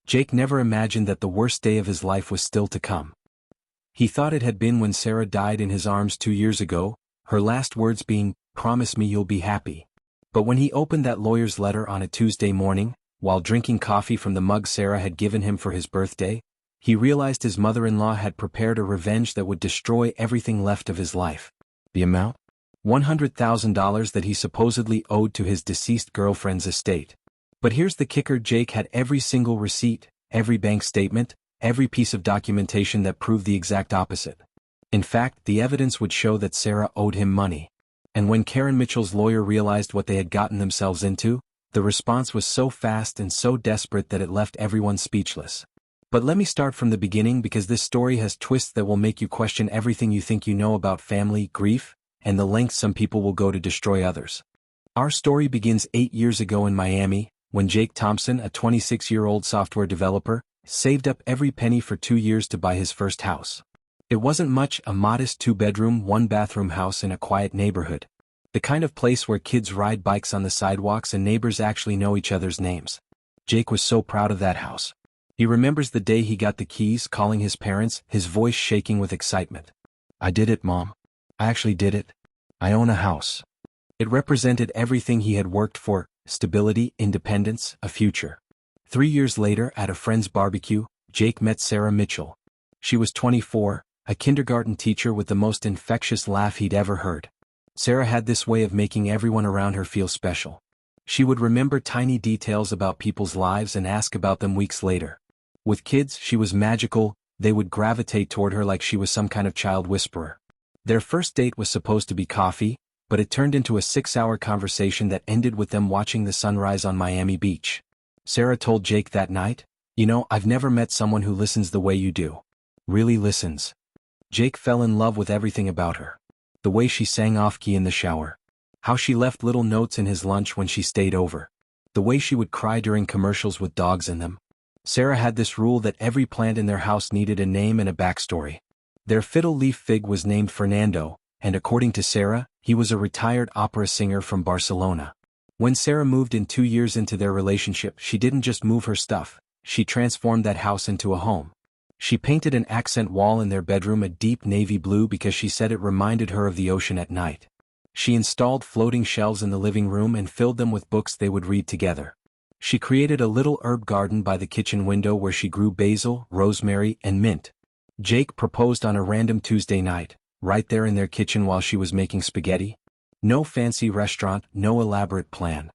Jake never imagined that the worst day of his life was still to come. He thought it had been when Sarah died in his arms 2 years ago, her last words being, "Promise me you'll be happy." But when he opened that lawyer's letter on a Tuesday morning, while drinking coffee from the mug Sarah had given him for his birthday, he realized his mother-in-law had prepared a revenge that would destroy everything left of his life. The amount? $100,000 that he supposedly owed to his deceased girlfriend's estate. But here's the kicker: Jake had every single receipt, every bank statement, every piece of documentation that proved the exact opposite. In fact, the evidence would show that Sarah owed him money. And when Karen Mitchell's lawyer realized what they had gotten themselves into, the response was so fast and so desperate that it left everyone speechless. But let me start from the beginning, because this story has twists that will make you question everything you think you know about family, grief, and the lengths some people will go to destroy others. Our story begins 8 years ago in Miami, when Jake Thompson, a 26-year-old software developer, saved up every penny for 2 years to buy his first house. It wasn't much, a modest 2-bedroom, 1-bathroom house in a quiet neighborhood. The kind of place where kids ride bikes on the sidewalks and neighbors actually know each other's names. Jake was so proud of that house. He remembers the day he got the keys, calling his parents, his voice shaking with excitement. "I did it, Mom. I actually did it. I own a house." It represented everything he had worked for: stability, independence, a future. 3 years later, at a friend's barbecue, Jake met Sarah Mitchell. She was 24, a kindergarten teacher with the most infectious laugh he'd ever heard. Sarah had this way of making everyone around her feel special. She would remember tiny details about people's lives and ask about them weeks later. With kids, she was magical. They would gravitate toward her like she was some kind of child whisperer. Their first date was supposed to be coffee, but it turned into a 6-hour conversation that ended with them watching the sunrise on Miami Beach. Sarah told Jake that night, "You know, I've never met someone who listens the way you do. Really listens." Jake fell in love with everything about her. The way she sang off-key in the shower. How she left little notes in his lunch when she stayed over. The way she would cry during commercials with dogs in them. Sarah had this rule that every plant in their house needed a name and a backstory. Their fiddle leaf fig was named Fernando, and according to Sarah, he was a retired opera singer from Barcelona. When Sarah moved in 2 years into their relationship, she didn't just move her stuff, she transformed that house into a home. She painted an accent wall in their bedroom a deep navy blue because she said it reminded her of the ocean at night. She installed floating shelves in the living room and filled them with books they would read together. She created a little herb garden by the kitchen window where she grew basil, rosemary, and mint. Jake proposed on a random Tuesday night, right there in their kitchen while she was making spaghetti. No fancy restaurant, no elaborate plan.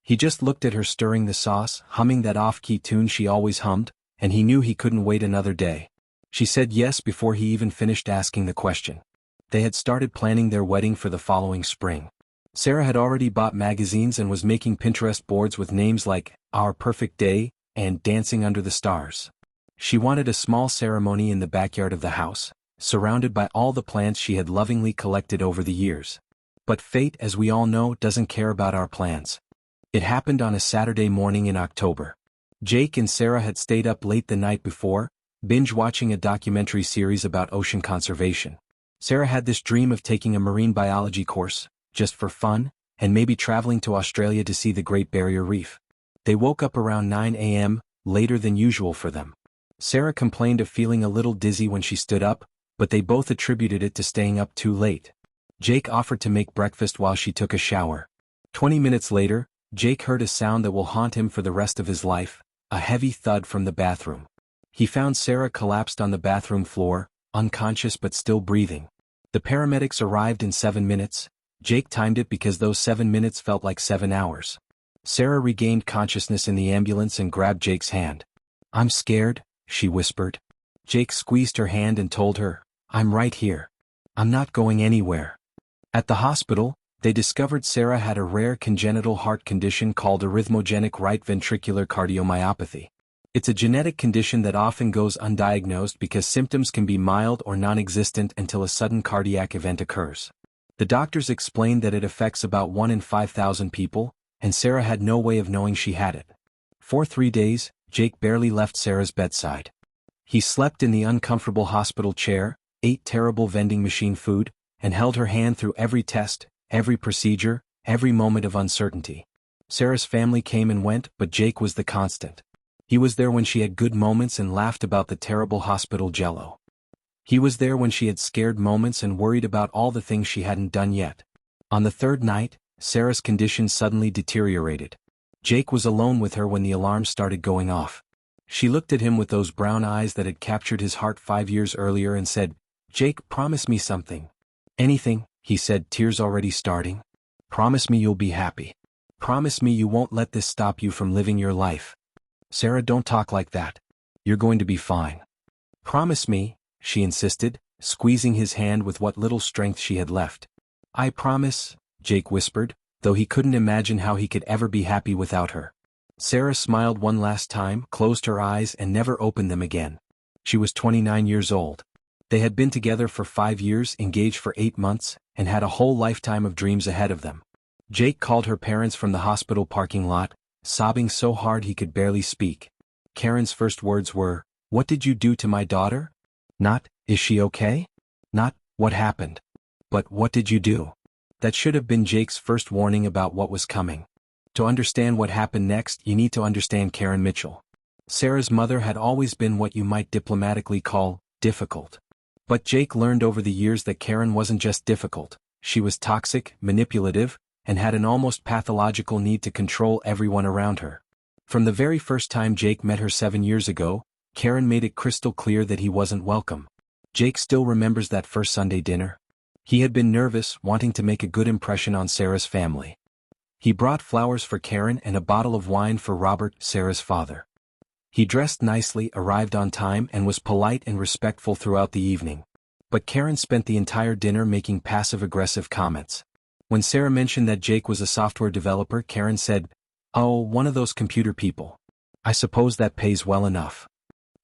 He just looked at her stirring the sauce, humming that off-key tune she always hummed, and he knew he couldn't wait another day. She said yes before he even finished asking the question. They had started planning their wedding for the following spring. Sarah had already bought magazines and was making Pinterest boards with names like Our Perfect Day and Dancing Under the Stars. She wanted a small ceremony in the backyard of the house, surrounded by all the plants she had lovingly collected over the years. But fate, as we all know, doesn't care about our plans. It happened on a Saturday morning in October. Jake and Sarah had stayed up late the night before, binge-watching a documentary series about ocean conservation. Sarah had this dream of taking a marine biology course, just for fun, and maybe traveling to Australia to see the Great Barrier Reef. They woke up around 9 a.m., later than usual for them. Sarah complained of feeling a little dizzy when she stood up, but they both attributed it to staying up too late. Jake offered to make breakfast while she took a shower. 20 minutes later, Jake heard a sound that will haunt him for the rest of his life, a heavy thud from the bathroom. He found Sarah collapsed on the bathroom floor, unconscious but still breathing. The paramedics arrived in 7 minutes. Jake timed it because those 7 minutes felt like 7 hours. Sarah regained consciousness in the ambulance and grabbed Jake's hand. "I'm scared," she whispered. Jake squeezed her hand and told her, "I'm right here. I'm not going anywhere." At the hospital, they discovered Sarah had a rare congenital heart condition called arrhythmogenic right ventricular cardiomyopathy. It's a genetic condition that often goes undiagnosed because symptoms can be mild or non-existent until a sudden cardiac event occurs. The doctors explained that it affects about 1 in 5,000 people, and Sarah had no way of knowing she had it. For 3 days, Jake barely left Sarah's bedside. He slept in the uncomfortable hospital chair, ate terrible vending machine food, and held her hand through every test, every procedure, every moment of uncertainty. Sarah's family came and went, but Jake was the constant. He was there when she had good moments and laughed about the terrible hospital jello. He was there when she had scared moments and worried about all the things she hadn't done yet. On the third night, Sarah's condition suddenly deteriorated. Jake was alone with her when the alarm started going off. She looked at him with those brown eyes that had captured his heart 5 years earlier and said, "Jake, promise me something." "Anything," he said, tears already starting. "Promise me you'll be happy. Promise me you won't let this stop you from living your life." "Sarah, don't talk like that. You're going to be fine." "Promise me," she insisted, squeezing his hand with what little strength she had left. "I promise," Jake whispered, though he couldn't imagine how he could ever be happy without her. Sarah smiled one last time, closed her eyes and never opened them again. She was 29 years old. They had been together for 5 years, engaged for 8 months, and had a whole lifetime of dreams ahead of them. Jake called her parents from the hospital parking lot, sobbing so hard he could barely speak. Karen's first words were, "What did you do to my daughter?" Not, "Is she okay?" Not, "What happened?" But, "What did you do?" That should have been Jake's first warning about what was coming. To understand what happened next, you need to understand Karen Mitchell. Sarah's mother had always been what you might diplomatically call difficult. But Jake learned over the years that Karen wasn't just difficult, she was toxic, manipulative, and had an almost pathological need to control everyone around her. From the very first time Jake met her 7 years ago, Karen made it crystal clear that he wasn't welcome. Jake still remembers that first Sunday dinner. He had been nervous, wanting to make a good impression on Sarah's family. He brought flowers for Karen and a bottle of wine for Robert, Sarah's father. He dressed nicely, arrived on time, and was polite and respectful throughout the evening. But Karen spent the entire dinner making passive-aggressive comments. When Sarah mentioned that Jake was a software developer, Karen said, "Oh, one of those computer people. I suppose that pays well enough."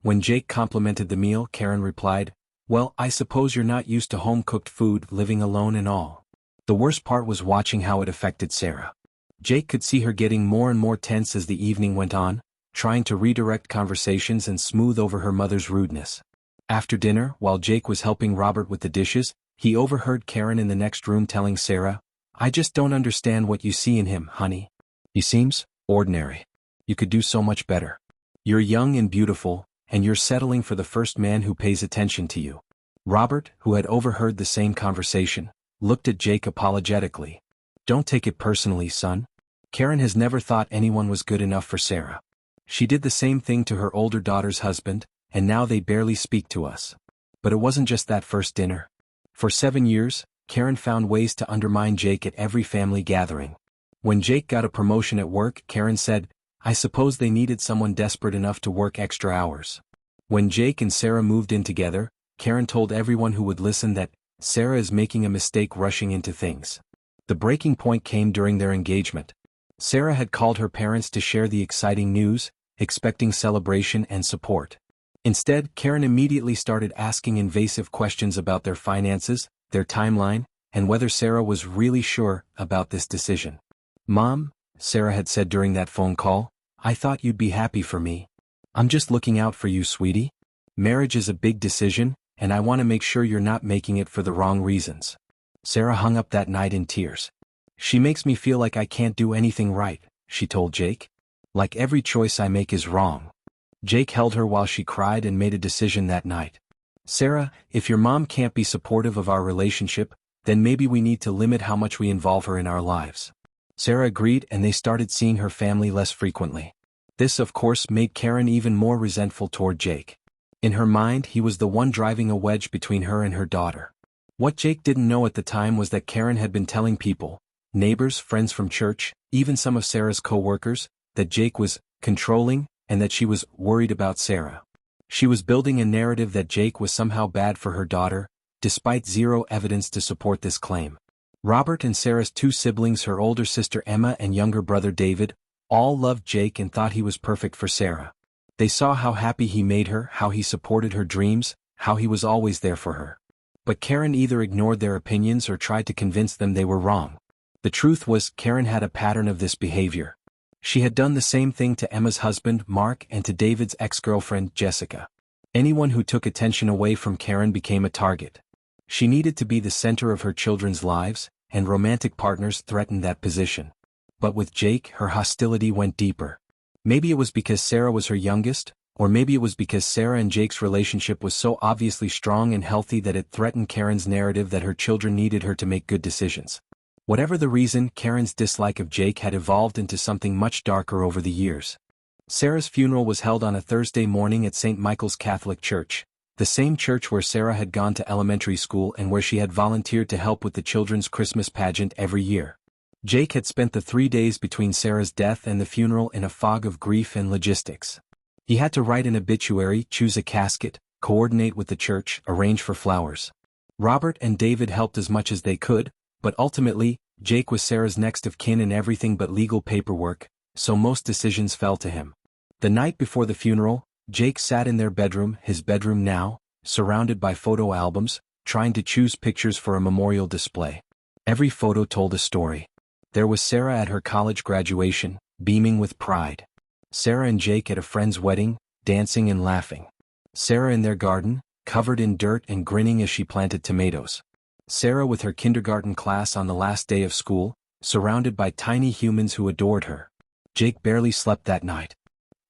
When Jake complimented the meal, Karen replied, "Well, I suppose you're not used to home-cooked food, living alone and all." The worst part was watching how it affected Sarah. Jake could see her getting more and more tense as the evening went on, trying to redirect conversations and smooth over her mother's rudeness. After dinner, while Jake was helping Robert with the dishes, he overheard Karen in the next room telling Sarah, "I just don't understand what you see in him, honey. He seems ordinary. You could do so much better. You're young and beautiful, and you're settling for the first man who pays attention to you." Robert, who had overheard the same conversation, looked at Jake apologetically. "Don't take it personally, son. Karen has never thought anyone was good enough for Sarah. She did the same thing to her older daughter's husband, and now they barely speak to us." But it wasn't just that first dinner. For 7 years, Karen found ways to undermine Jake at every family gathering. When Jake got a promotion at work, Karen said, "I suppose they needed someone desperate enough to work extra hours." When Jake and Sarah moved in together, Karen told everyone who would listen that, "Sarah is making a mistake rushing into things." The breaking point came during their engagement. Sarah had called her parents to share the exciting news, expecting celebration and support. Instead, Karen immediately started asking invasive questions about their finances, their timeline, and whether Sarah was really sure about this decision. "Mom," Sarah had said during that phone call, "I thought you'd be happy for me. I'm just looking out for you, sweetie. Marriage is a big decision, and I want to make sure you're not making it for the wrong reasons." Sarah hung up that night in tears. "She makes me feel like I can't do anything right," she told Jake. "Like every choice I make is wrong." Jake held her while she cried and made a decision that night. "Sarah, if your mom can't be supportive of our relationship, then maybe we need to limit how much we involve her in our lives." Sarah agreed, and they started seeing her family less frequently. This, of course, made Karen even more resentful toward Jake. In her mind, he was the one driving a wedge between her and her daughter. What Jake didn't know at the time was that Karen had been telling people, neighbors, friends from church, even some of Sarah's co-workers, that Jake was controlling, and that she was worried about Sarah. She was building a narrative that Jake was somehow bad for her daughter, despite zero evidence to support this claim. Robert and Sarah's 2 siblings, her older sister Emma and younger brother David, all loved Jake and thought he was perfect for Sarah. They saw how happy he made her, how he supported her dreams, how he was always there for her. But Karen either ignored their opinions or tried to convince them they were wrong. The truth was, Karen had a pattern of this behavior. She had done the same thing to Emma's husband, Mark, and to David's ex-girlfriend, Jessica. Anyone who took attention away from Karen became a target. She needed to be the center of her children's lives, and romantic partners threatened that position. But with Jake, her hostility went deeper. Maybe it was because Sarah was her youngest, or maybe it was because Sarah and Jake's relationship was so obviously strong and healthy that it threatened Karen's narrative that her children needed her to make good decisions. Whatever the reason, Karen's dislike of Jake had evolved into something much darker over the years. Sarah's funeral was held on a Thursday morning at St. Michael's Catholic Church, the same church where Sarah had gone to elementary school and where she had volunteered to help with the children's Christmas pageant every year. Jake had spent the 3 days between Sarah's death and the funeral in a fog of grief and logistics. He had to write an obituary, choose a casket, coordinate with the church, arrange for flowers. Robert and David helped as much as they could, but ultimately, Jake was Sarah's next of kin in everything but legal paperwork, so most decisions fell to him. The night before the funeral, Jake sat in their bedroom, his bedroom now, surrounded by photo albums, trying to choose pictures for a memorial display. Every photo told a story. There was Sarah at her college graduation, beaming with pride. Sarah and Jake at a friend's wedding, dancing and laughing. Sarah in their garden, covered in dirt and grinning as she planted tomatoes. Sarah with her kindergarten class on the last day of school, surrounded by tiny humans who adored her. Jake barely slept that night.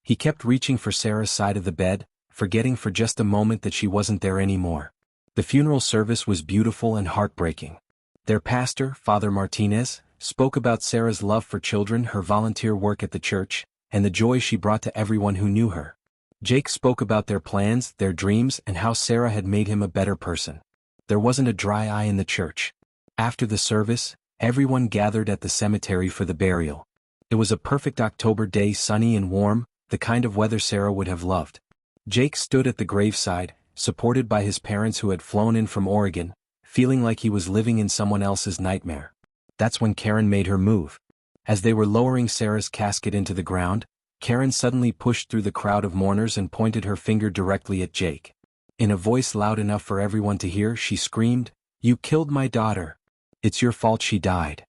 He kept reaching for Sarah's side of the bed, forgetting for just a moment that she wasn't there anymore. The funeral service was beautiful and heartbreaking. Their pastor, Father Martinez, spoke about Sarah's love for children, her volunteer work at the church, and the joy she brought to everyone who knew her. Jake spoke about their plans, their dreams, and how Sarah had made him a better person. There wasn't a dry eye in the church. After the service, everyone gathered at the cemetery for the burial. It was a perfect October day, sunny and warm, the kind of weather Sarah would have loved. Jake stood at the graveside, supported by his parents who had flown in from Oregon, feeling like he was living in someone else's nightmare. That's when Karen made her move. As they were lowering Sarah's casket into the ground, Karen suddenly pushed through the crowd of mourners and pointed her finger directly at Jake. In a voice loud enough for everyone to hear, she screamed, "You killed my daughter. It's your fault she died."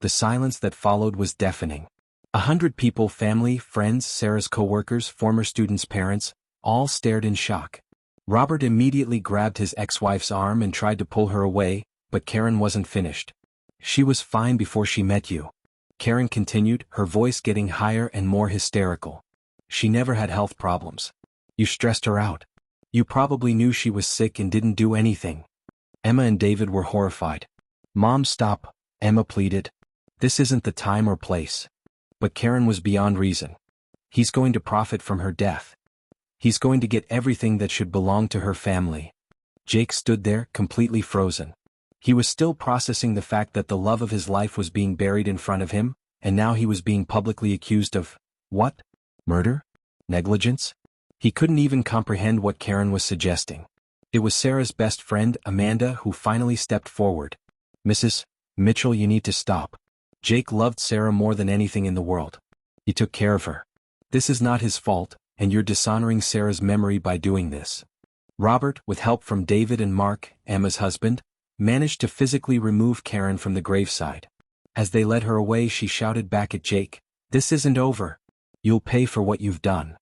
The silence that followed was deafening. 100 people, family, friends, Sarah's co-workers, former students' parents, all stared in shock. Robert immediately grabbed his ex-wife's arm and tried to pull her away, but Karen wasn't finished. "She was fine before she met you," Karen continued, her voice getting higher and more hysterical. "She never had health problems. You stressed her out. You probably knew she was sick and didn't do anything." Emma and David were horrified. "Mom, stop," Emma pleaded. "This isn't the time or place." But Karen was beyond reason. "He's going to profit from her death. He's going to get everything that should belong to her family." Jake stood there, completely frozen. He was still processing the fact that the love of his life was being buried in front of him, and now he was being publicly accused of, what? Murder? Negligence? He couldn't even comprehend what Karen was suggesting. It was Sarah's best friend, Amanda, who finally stepped forward. "Mrs. Mitchell, you need to stop. Jake loved Sarah more than anything in the world. He took care of her. This is not his fault, and you're dishonoring Sarah's memory by doing this." Robert, with help from David and Mark, Emma's husband, managed to physically remove Karen from the graveside. As they led her away, she shouted back at Jake, "This isn't over. You'll pay for what you've done."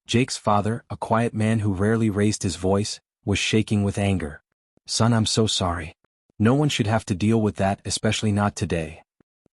Jake's father, a quiet man who rarely raised his voice, was shaking with anger. "Son, I'm so sorry. No one should have to deal with that, especially not today."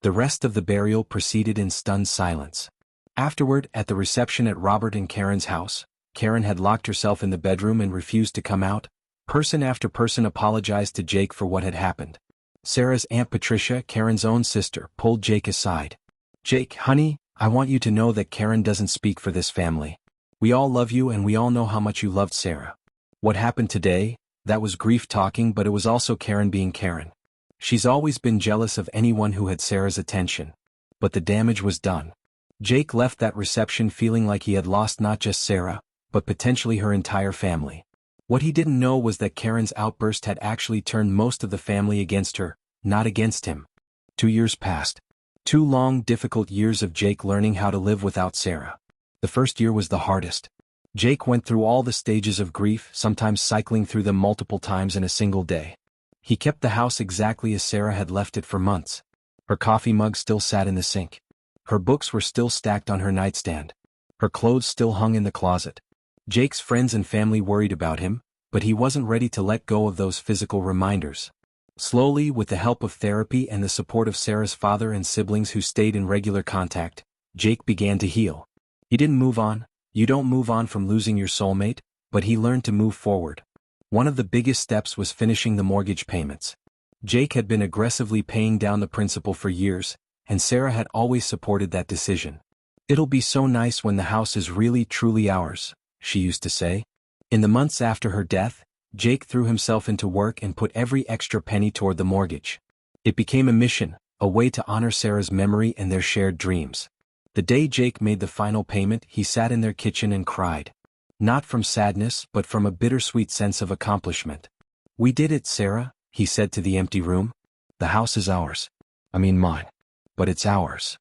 The rest of the burial proceeded in stunned silence. Afterward, at the reception at Robert and Karen's house, Karen had locked herself in the bedroom and refused to come out. Person after person apologized to Jake for what had happened. Sarah's Aunt Patricia, Karen's own sister, pulled Jake aside. "Jake, honey, I want you to know that Karen doesn't speak for this family. We all love you and we all know how much you loved Sarah. What happened today, that was grief talking, but it was also Karen being Karen. She's always been jealous of anyone who had Sarah's attention. But the damage was done." Jake left that reception feeling like he had lost not just Sarah, but potentially her entire family. What he didn't know was that Karen's outburst had actually turned most of the family against her, not against him. 2 years passed. 2 long, difficult years of Jake learning how to live without Sarah. The first year was the hardest. Jake went through all the stages of grief, sometimes cycling through them multiple times in a single day. He kept the house exactly as Sarah had left it for months. Her coffee mug still sat in the sink. Her books were still stacked on her nightstand. Her clothes still hung in the closet. Jake's friends and family worried about him, but he wasn't ready to let go of those physical reminders. Slowly, with the help of therapy and the support of Sarah's father and siblings who stayed in regular contact, Jake began to heal. He didn't move on. You don't move on from losing your soulmate, but he learned to move forward. One of the biggest steps was finishing the mortgage payments. Jake had been aggressively paying down the principal for years, and Sarah had always supported that decision. "It'll be so nice when the house is really truly ours," she used to say. In the months after her death, Jake threw himself into work and put every extra penny toward the mortgage. It became a mission, a way to honor Sarah's memory and their shared dreams. The day Jake made the final payment, he sat in their kitchen and cried. Not from sadness, but from a bittersweet sense of accomplishment. "We did it, Sarah," he said to the empty room. "The house is ours. I mean mine. But it's ours."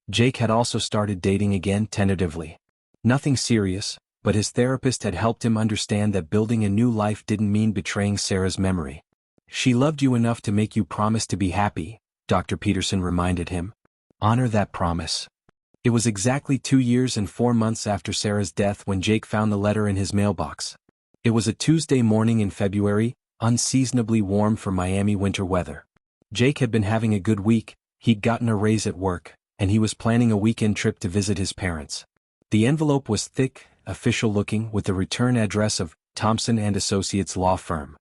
Jake had also started dating again tentatively. Nothing serious, but his therapist had helped him understand that building a new life didn't mean betraying Sarah's memory. "She loved you enough to make you promise to be happy," Dr. Peterson reminded him. "Honor that promise." It was exactly 2 years and 4 months after Sarah's death when Jake found the letter in his mailbox. It was a Tuesday morning in February, unseasonably warm for Miami winter weather. Jake had been having a good week, he'd gotten a raise at work, and he was planning a weekend trip to visit his parents. The envelope was thick, official-looking, with the return address of Thompson and Associates law firm.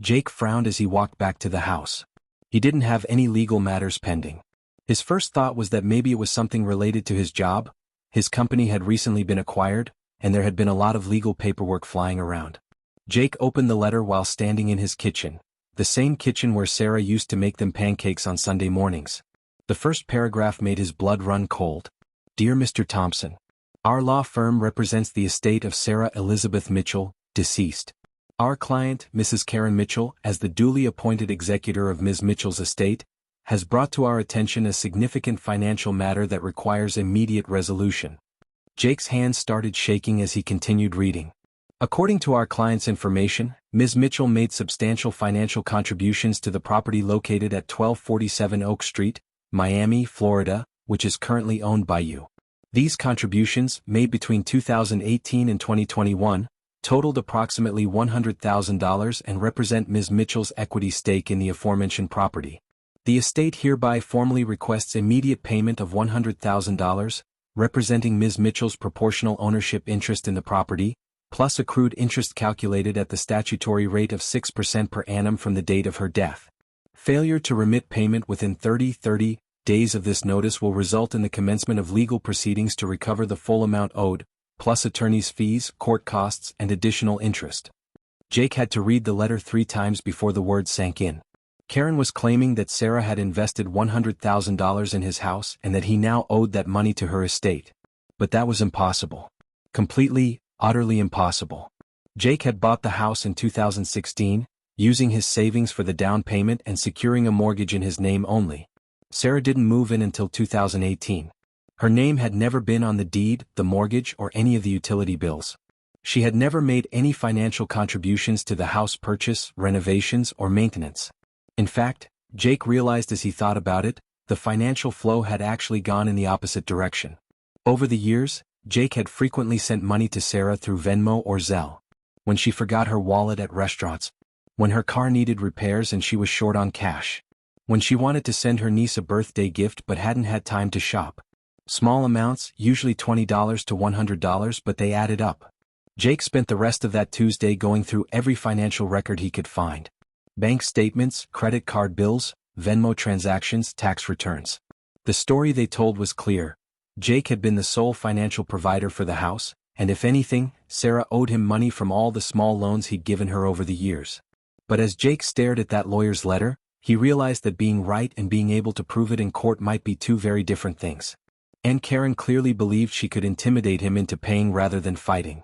Jake frowned as he walked back to the house. He didn't have any legal matters pending. His first thought was that maybe it was something related to his job. His company had recently been acquired, and there had been a lot of legal paperwork flying around. Jake opened the letter while standing in his kitchen, the same kitchen where Sarah used to make them pancakes on Sunday mornings. The first paragraph made his blood run cold. "Dear Mr. Thompson, our law firm represents the estate of Sarah Elizabeth Mitchell, deceased. Our client, Mrs. Karen Mitchell, as the duly appointed executor of Ms. Mitchell's estate, has brought to our attention a significant financial matter that requires immediate resolution." Jake's hands started shaking as he continued reading. "According to our client's information, Ms. Mitchell made substantial financial contributions to the property located at 1247 Oak Street, Miami, Florida, which is currently owned by you. These contributions, made between 2018 and 2021, totaled approximately $100,000 and represent Ms. Mitchell's equity stake in the aforementioned property. The estate hereby formally requests immediate payment of $100,000, representing Ms. Mitchell's proportional ownership interest in the property, plus accrued interest calculated at the statutory rate of 6% per annum from the date of her death. Failure to remit payment within 30 days of this notice will result in the commencement of legal proceedings to recover the full amount owed, plus attorney's fees, court costs, and additional interest." Jake had to read the letter 3 times before the words sank in. Karen was claiming that Sarah had invested $100,000 in his house and that he now owed that money to her estate. But that was impossible. Completely, utterly impossible. Jake had bought the house in 2016, using his savings for the down payment and securing a mortgage in his name only. Sarah didn't move in until 2018. Her name had never been on the deed, the mortgage, or any of the utility bills. She had never made any financial contributions to the house purchase, renovations, or maintenance. In fact, Jake realized as he thought about it, the financial flow had actually gone in the opposite direction. Over the years, Jake had frequently sent money to Sarah through Venmo or Zelle. When she forgot her wallet at restaurants. When her car needed repairs and she was short on cash. When she wanted to send her niece a birthday gift but hadn't had time to shop. Small amounts, usually $20 to $100, but they added up. Jake spent the rest of that Tuesday going through every financial record he could find. Bank statements, credit card bills, Venmo transactions, tax returns. The story they told was clear. Jake had been the sole financial provider for the house, and if anything, Sarah owed him money from all the small loans he'd given her over the years. But as Jake stared at that lawyer's letter, he realized that being right and being able to prove it in court might be 2 very different things. And Karen clearly believed she could intimidate him into paying rather than fighting.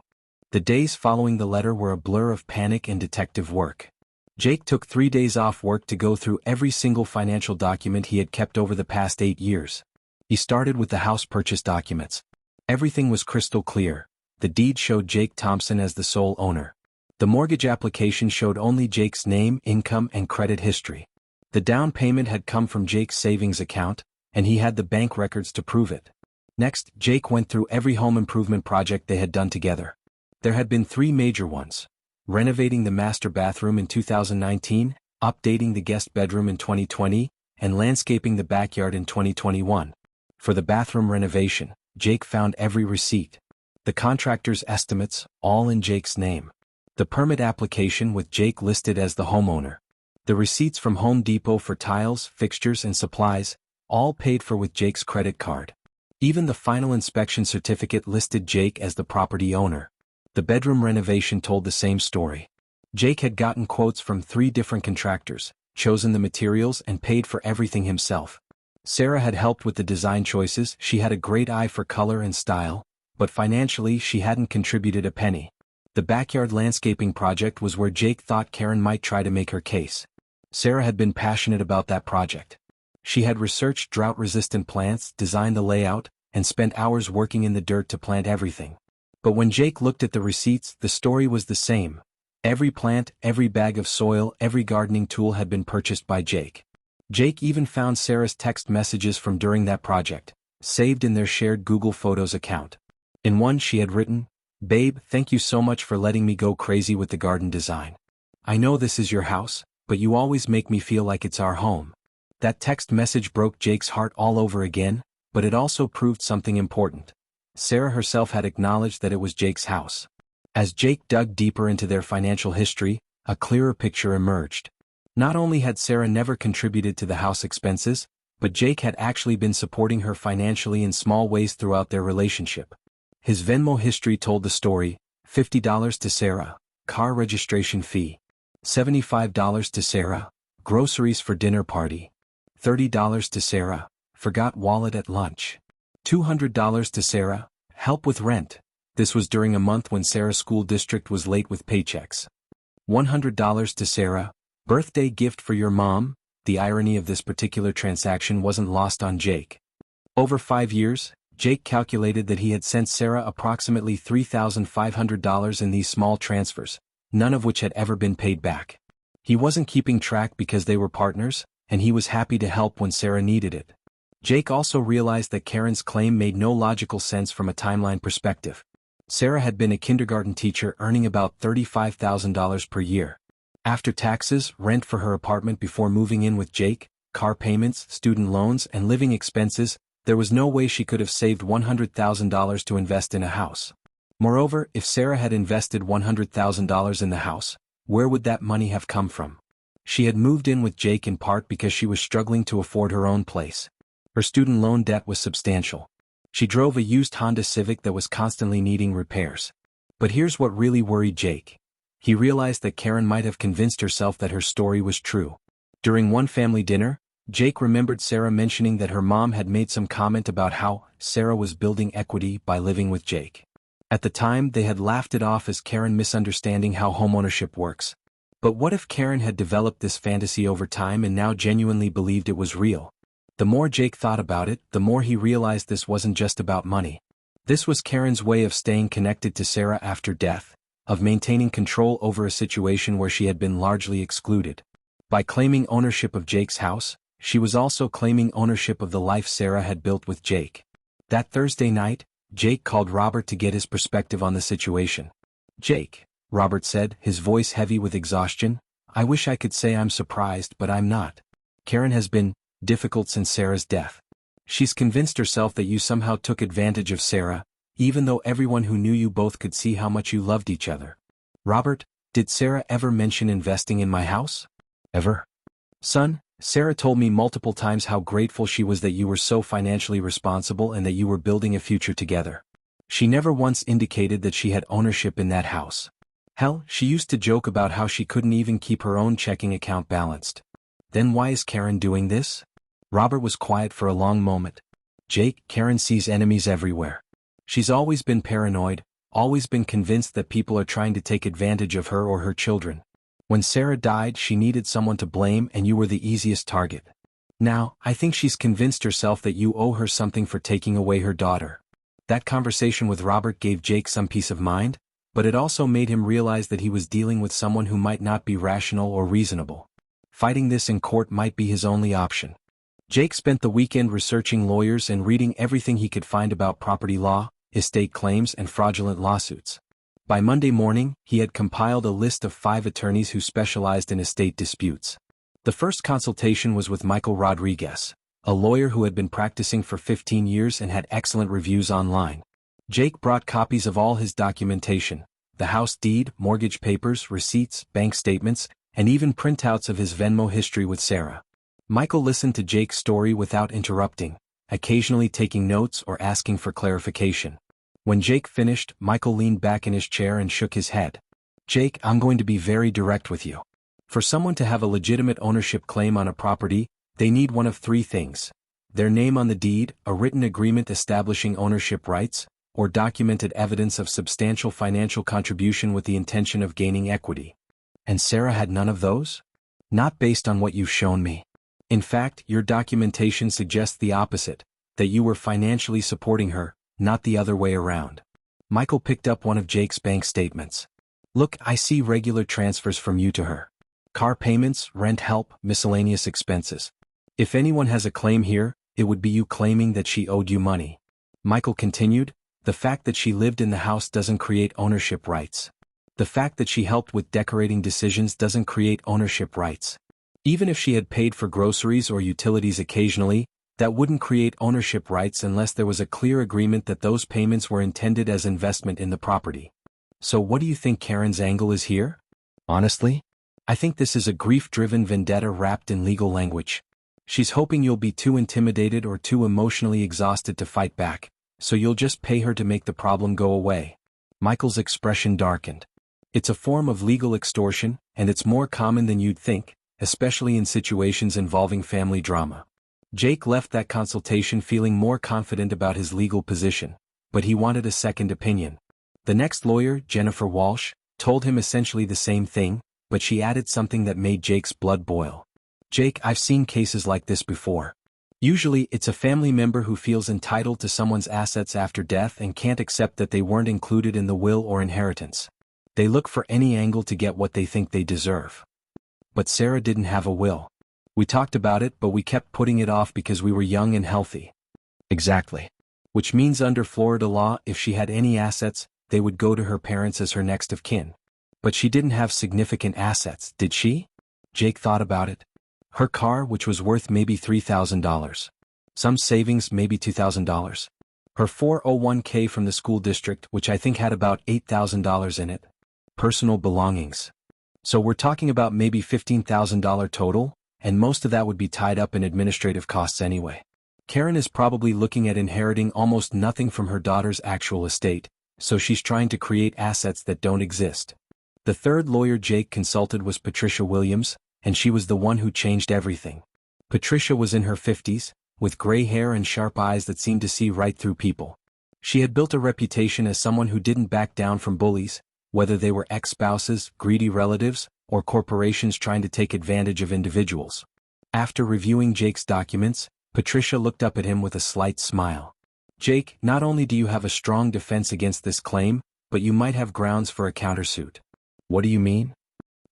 The days following the letter were a blur of panic and detective work. Jake took 3 days off work to go through every single financial document he had kept over the past 8 years. He started with the house purchase documents. Everything was crystal clear. The deed showed Jake Thompson as the sole owner. The mortgage application showed only Jake's name, income, and credit history. The down payment had come from Jake's savings account, and he had the bank records to prove it. Next, Jake went through every home improvement project they had done together. There had been 3 major ones. Renovating the master bathroom in 2019, updating the guest bedroom in 2020, and landscaping the backyard in 2021. For the bathroom renovation, Jake found every receipt. The contractor's estimates, all in Jake's name. The permit application with Jake listed as the homeowner. The receipts from Home Depot for tiles, fixtures and supplies, all paid for with Jake's credit card. Even the final inspection certificate listed Jake as the property owner. The bedroom renovation told the same story. Jake had gotten quotes from 3 different contractors, chosen the materials and paid for everything himself. Sarah had helped with the design choices. She had a great eye for color and style, but financially she hadn't contributed a penny. The backyard landscaping project was where Jake thought Karen might try to make her case. Sarah had been passionate about that project. She had researched drought-resistant plants, designed the layout, and spent hours working in the dirt to plant everything. But when Jake looked at the receipts, the story was the same. Every plant, every bag of soil, every gardening tool had been purchased by Jake. Jake even found Sarah's text messages from during that project, saved in their shared Google Photos account. In one she had written, "Babe, thank you so much for letting me go crazy with the garden design. I know this is your house, but you always make me feel like it's our home." That text message broke Jake's heart all over again, but it also proved something important. Sarah herself had acknowledged that it was Jake's house. As Jake dug deeper into their financial history, a clearer picture emerged. Not only had Sarah never contributed to the house expenses, but Jake had actually been supporting her financially in small ways throughout their relationship. His Venmo history told the story: $50 to Sarah, car registration fee; $75 to Sarah, groceries for dinner party; $30 to Sarah, forgot wallet at lunch; $200 to Sarah, help with rent. This was during a month when Sarah's school district was late with paychecks. $100 to Sarah, birthday gift for your mom. The irony of this particular transaction wasn't lost on Jake. Over 5 years, Jake calculated that he had sent Sarah approximately $3,500 in these small transfers, none of which had ever been paid back. He wasn't keeping track because they were partners, and he was happy to help when Sarah needed it. Jake also realized that Karen's claim made no logical sense from a timeline perspective. Sarah had been a kindergarten teacher earning about $35,000 per year. After taxes, rent for her apartment before moving in with Jake, car payments, student loans and living expenses, there was no way she could have saved $100,000 to invest in a house. Moreover, if Sarah had invested $100,000 in the house, where would that money have come from? She had moved in with Jake in part because she was struggling to afford her own place. Her student loan debt was substantial. She drove a used Honda Civic that was constantly needing repairs. But here's what really worried Jake. He realized that Karen might have convinced herself that her story was true. During one family dinner, Jake remembered Sarah mentioning that her mom had made some comment about how Sarah was building equity by living with Jake. At the time, they had laughed it off as Karen misunderstanding how homeownership works. But what if Karen had developed this fantasy over time and now genuinely believed it was real? The more Jake thought about it, the more he realized this wasn't just about money. This was Karen's way of staying connected to Sarah after death, of maintaining control over a situation where she had been largely excluded. By claiming ownership of Jake's house, she was also claiming ownership of the life Sarah had built with Jake. That Thursday night, Jake called Robert to get his perspective on the situation. "Jake," Robert said, his voice heavy with exhaustion, "I wish I could say I'm surprised, but I'm not. Karen has been difficult since Sarah's death. She's convinced herself that you somehow took advantage of Sarah, even though everyone who knew you both could see how much you loved each other." "Robert, did Sarah ever mention investing in my house?" "Ever?" "Son, Sarah told me multiple times how grateful she was that you were so financially responsible and that you were building a future together. She never once indicated that she had ownership in that house. Hell, she used to joke about how she couldn't even keep her own checking account balanced. Then why is Karen doing this?" Robert was quiet for a long moment. "Jake, Karen sees enemies everywhere. She's always been paranoid, always been convinced that people are trying to take advantage of her or her children. When Sarah died, she needed someone to blame and you were the easiest target. Now, I think she's convinced herself that you owe her something for taking away her daughter." That conversation with Robert gave Jake some peace of mind, but it also made him realize that he was dealing with someone who might not be rational or reasonable. Fighting this in court might be his only option. Jake spent the weekend researching lawyers and reading everything he could find about property law, estate claims and fraudulent lawsuits. By Monday morning, he had compiled a list of 5 attorneys who specialized in estate disputes. The first consultation was with Michael Rodriguez, a lawyer who had been practicing for 15 years and had excellent reviews online. Jake brought copies of all his documentation, the house deed, mortgage papers, receipts, bank statements, and even printouts of his Venmo history with Sarah. Michael listened to Jake's story without interrupting, occasionally taking notes or asking for clarification. When Jake finished, Michael leaned back in his chair and shook his head. "Jake, I'm going to be very direct with you. For someone to have a legitimate ownership claim on a property, they need one of three things: their name on the deed, a written agreement establishing ownership rights, or documented evidence of substantial financial contribution with the intention of gaining equity. And Sarah had none of those? Not based on what you've shown me. In fact, your documentation suggests the opposite, that you were financially supporting her, not the other way around." Michael picked up one of Jake's bank statements. "Look, I see regular transfers from you to her. Car payments, rent help, miscellaneous expenses. If anyone has a claim here, it would be you claiming that she owed you money." Michael continued, "The fact that she lived in the house doesn't create ownership rights. The fact that she helped with decorating decisions doesn't create ownership rights. Even if she had paid for groceries or utilities occasionally, that wouldn't create ownership rights unless there was a clear agreement that those payments were intended as investment in the property. So what do you think Karen's angle is here? Honestly, I think this is a grief-driven vendetta wrapped in legal language. She's hoping you'll be too intimidated or too emotionally exhausted to fight back, so you'll just pay her to make the problem go away." Michael's expression darkened. "It's a form of legal extortion, and it's more common than you'd think, especially in situations involving family drama." Jake left that consultation feeling more confident about his legal position, but he wanted a second opinion. The next lawyer, Jennifer Walsh, told him essentially the same thing, but she added something that made Jake's blood boil. "Jake, I've seen cases like this before. Usually, it's a family member who feels entitled to someone's assets after death and can't accept that they weren't included in the will or inheritance. They look for any angle to get what they think they deserve. But Sarah didn't have a will. We talked about it, but we kept putting it off because we were young and healthy." "Exactly. Which means under Florida law, if she had any assets, they would go to her parents as her next of kin. But she didn't have significant assets, did she?" Jake thought about it. "Her car, which was worth maybe $3,000. Some savings, maybe $2,000. Her 401k from the school district, which I think had about $8,000 in it. Personal belongings. So we're talking about maybe $15,000 total, and most of that would be tied up in administrative costs anyway. Karen is probably looking at inheriting almost nothing from her daughter's actual estate, so she's trying to create assets that don't exist." The third lawyer Jake consulted was Patricia Williams, and she was the one who changed everything. Patricia was in her 50s, with gray hair and sharp eyes that seemed to see right through people. She had built a reputation as someone who didn't back down from bullies, whether they were ex-spouses, greedy relatives, or corporations trying to take advantage of individuals. After reviewing Jake's documents, Patricia looked up at him with a slight smile. "Jake, not only do you have a strong defense against this claim, but you might have grounds for a countersuit." "What do you mean?"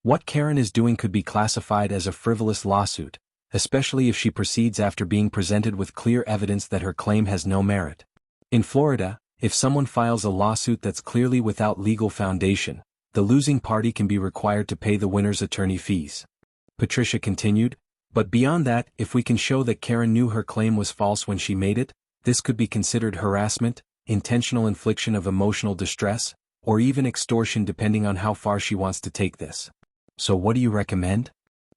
"What Karen is doing could be classified as a frivolous lawsuit, especially if she proceeds after being presented with clear evidence that her claim has no merit. In Florida, if someone files a lawsuit that's clearly without legal foundation, the losing party can be required to pay the winner's attorney fees." Patricia continued, "But beyond that, if we can show that Karen knew her claim was false when she made it, this could be considered harassment, intentional infliction of emotional distress, or even extortion depending on how far she wants to take this. So what do you recommend?"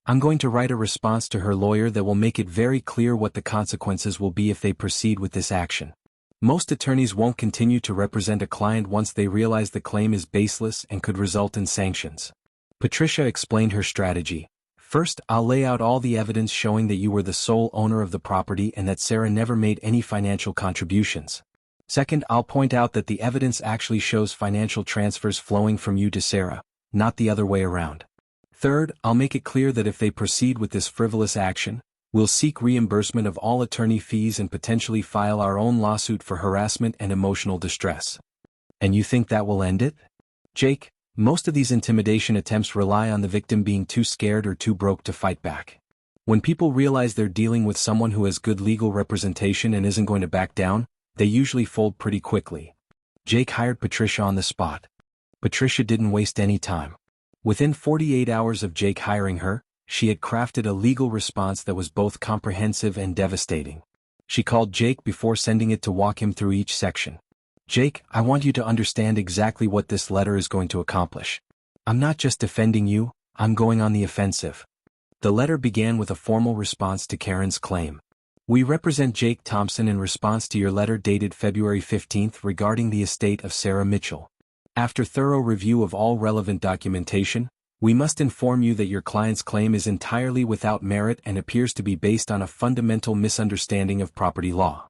"I'm going to write a response to her lawyer that will make it very clear what the consequences will be if they proceed with this action. Most attorneys won't continue to represent a client once they realize the claim is baseless and could result in sanctions." Patricia explained her strategy. "First, I'll lay out all the evidence showing that you were the sole owner of the property and that Sarah never made any financial contributions. Second, I'll point out that the evidence actually shows financial transfers flowing from you to Sarah, not the other way around. Third, I'll make it clear that if they proceed with this frivolous action, we'll seek reimbursement of all attorney fees and potentially file our own lawsuit for harassment and emotional distress." "And you think that will end it?" "Jake, most of these intimidation attempts rely on the victim being too scared or too broke to fight back. When people realize they're dealing with someone who has good legal representation and isn't going to back down, they usually fold pretty quickly." Jake hired Patricia on the spot. Patricia didn't waste any time. Within 48 hours of Jake hiring her, she had crafted a legal response that was both comprehensive and devastating. She called Jake before sending it to walk him through each section. "Jake, I want you to understand exactly what this letter is going to accomplish. I'm not just defending you, I'm going on the offensive." The letter began with a formal response to Karen's claim. "We represent Jake Thompson in response to your letter dated February 15th regarding the estate of Sarah Mitchell. After thorough review of all relevant documentation, we must inform you that your client's claim is entirely without merit and appears to be based on a fundamental misunderstanding of property law."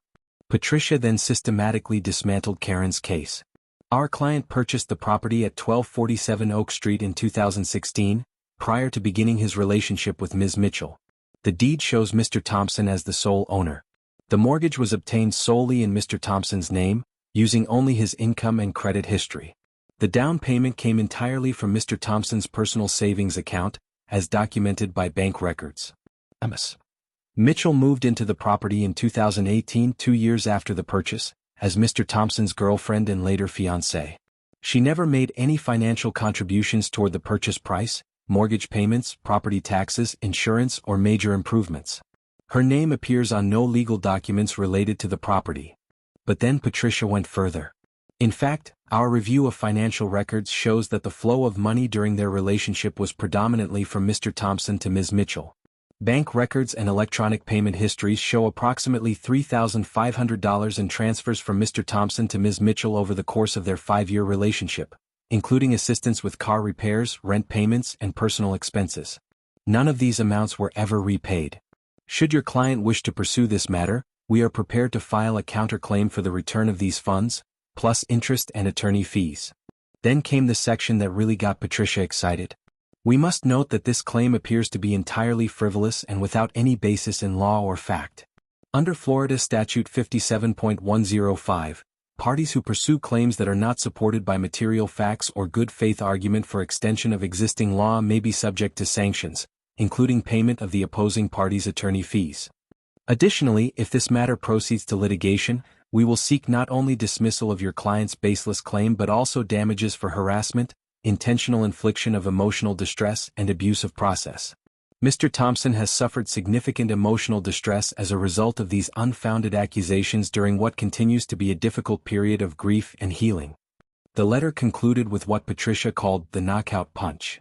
Patricia then systematically dismantled Karen's case. "Our client purchased the property at 1247 Oak Street in 2016, prior to beginning his relationship with Ms. Mitchell. The deed shows Mr. Thompson as the sole owner. The mortgage was obtained solely in Mr. Thompson's name, using only his income and credit history. The down payment came entirely from Mr. Thompson's personal savings account, as documented by bank records. Ms. Mitchell moved into the property in 2018, 2 years after the purchase, as Mr. Thompson's girlfriend and later fiancée. She never made any financial contributions toward the purchase price, mortgage payments, property taxes, insurance, or major improvements. Her name appears on no legal documents related to the property." But then Patricia went further. "In fact, our review of financial records shows that the flow of money during their relationship was predominantly from Mr. Thompson to Ms. Mitchell. Bank records and electronic payment histories show approximately $3,500 in transfers from Mr. Thompson to Ms. Mitchell over the course of their 5-year relationship, including assistance with car repairs, rent payments, and personal expenses. None of these amounts were ever repaid. Should your client wish to pursue this matter, we are prepared to file a counterclaim for the return of these funds, plus interest and attorney fees." Then came the section that really got Patricia excited. "We must note that this claim appears to be entirely frivolous and without any basis in law or fact. Under Florida Statute 57.105, parties who pursue claims that are not supported by material facts or good faith argument for extension of existing law may be subject to sanctions, including payment of the opposing party's attorney fees. Additionally, if this matter proceeds to litigation, we will seek not only dismissal of your client's baseless claim but also damages for harassment, intentional infliction of emotional distress, and abuse of process. Mr. Thompson has suffered significant emotional distress as a result of these unfounded accusations during what continues to be a difficult period of grief and healing." The letter concluded with what Patricia called the knockout punch.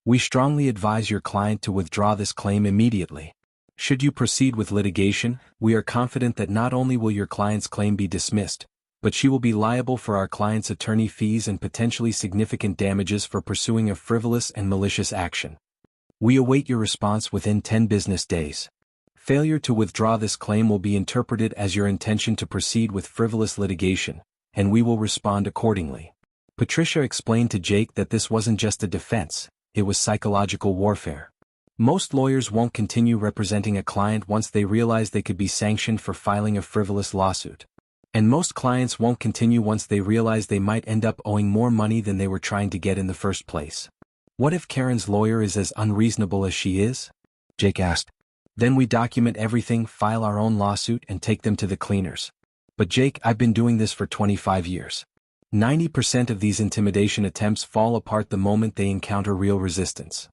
"We strongly advise your client to withdraw this claim immediately. Should you proceed with litigation, we are confident that not only will your client's claim be dismissed, but she will be liable for our client's attorney fees and potentially significant damages for pursuing a frivolous and malicious action. We await your response within 10 business days. Failure to withdraw this claim will be interpreted as your intention to proceed with frivolous litigation, and we will respond accordingly." Patricia explained to Jake that this wasn't just a defense, it was psychological warfare. Most lawyers won't continue representing a client once they realize they could be sanctioned for filing a frivolous lawsuit. And most clients won't continue once they realize they might end up owing more money than they were trying to get in the first place. "What if Karen's lawyer is as unreasonable as she is?" Jake asked. "Then we document everything, file our own lawsuit, and take them to the cleaners." "But Jake, I've been doing this for 25 years. 90% of these intimidation attempts fall apart the moment they encounter real resistance."